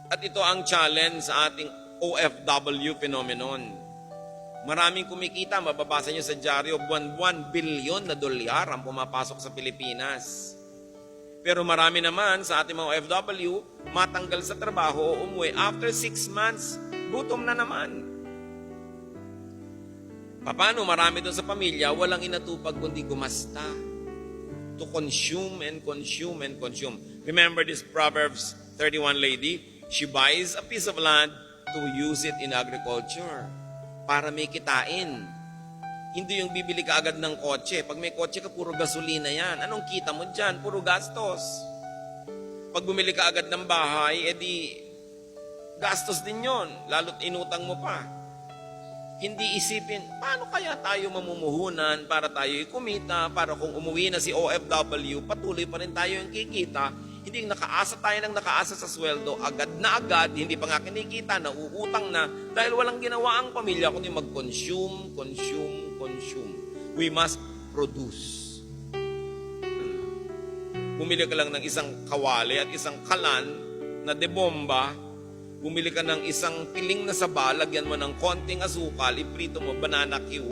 At ito ang challenge sa ating OFW phenomenon. Maraming kumikita, mababasa nyo sa dyaryo, buwan-buwan, bilyon na dolyar ang pumapasok sa Pilipinas. Pero marami naman sa ating mga OFW, matanggal sa trabaho o umuwi, after 6 months, gutom na naman. Paano marami doon sa pamilya, walang inatupag kundi gumasta. To consume and consume and consume. Remember this Proverbs 31 lady? She buys a piece of land to use it in agriculture para may kitain. Hindi yung bibili ka agad ng kotse. Pag may kotse ka, puro gasolina yan. Anong kita mo dyan? Puro gastos. Pag bumili ka agad ng bahay, edi gastos din yon. Lalo't inutang mo pa. Hindi isipin, paano kaya tayo mamumuhunan para tayo kumita, para kung umuwi na si OFW, patuloy pa rin tayo yung kikita. Hindi nakaasa tayo ng nakaasa sa sweldo, agad na agad, hindi pa nga kinikita, nauutang na, dahil walang ginawa ang pamilya kundi mag-consume, consume, consume. We must produce. Bumili ka lang ng isang kawali at isang kalan na debomba, bumili ka ng isang piling na saba, lagyan mo ng konting asukal, iprito mo, banana cue.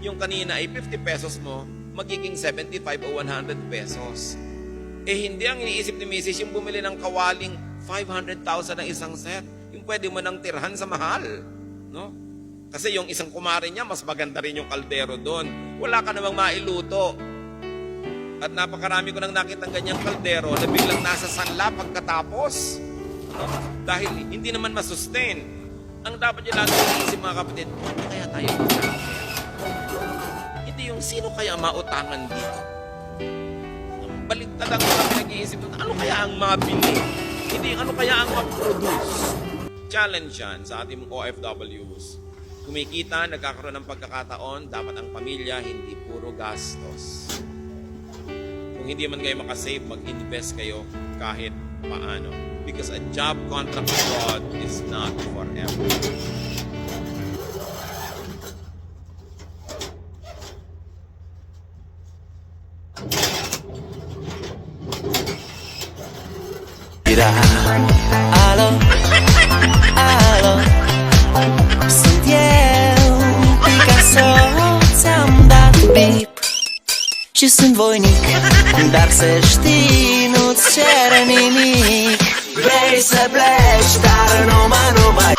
Yung kanina ay 50 pesos mo, magiging 75 o 100 pesos. Eh hindi ang iniisip ni Mrs. yung bumili ng kawaling 500,000 ng isang set. Yung pwede mo nang tirhan sa mahal. No? Kasi yung isang kumare niya, mas maganda rin yung kaldero doon. Wala ka namang mailuto. At napakarami ko nang nakita ng ganyang kaldero na biglang nasa sanla pagkatapos. No? Dahil hindi naman masustain. Ang dapat nyo lagi iniisip mga kapatid, ano kaya tayo mag-travel? Hindi yung sino kaya mautangan dito. Baliktad ang mga pinag-iisip doon. Ano kaya ang mabili? Hindi ano kaya ang ma-produce? Challenge yan sa ating OFWs. Kumikita, nagkakaroon ng pagkakataon, dapat ang pamilya hindi puro gastos. Kung hindi man kayo makasave, mag-invest kayo kahit paano. Because a job contract abroad is not forever. Alo, alo, sunt eu, Picasso, ți-am dat bip și sunt voinic, dar să știi, nu-ți cere nimic. Vrei să pleci, dar numai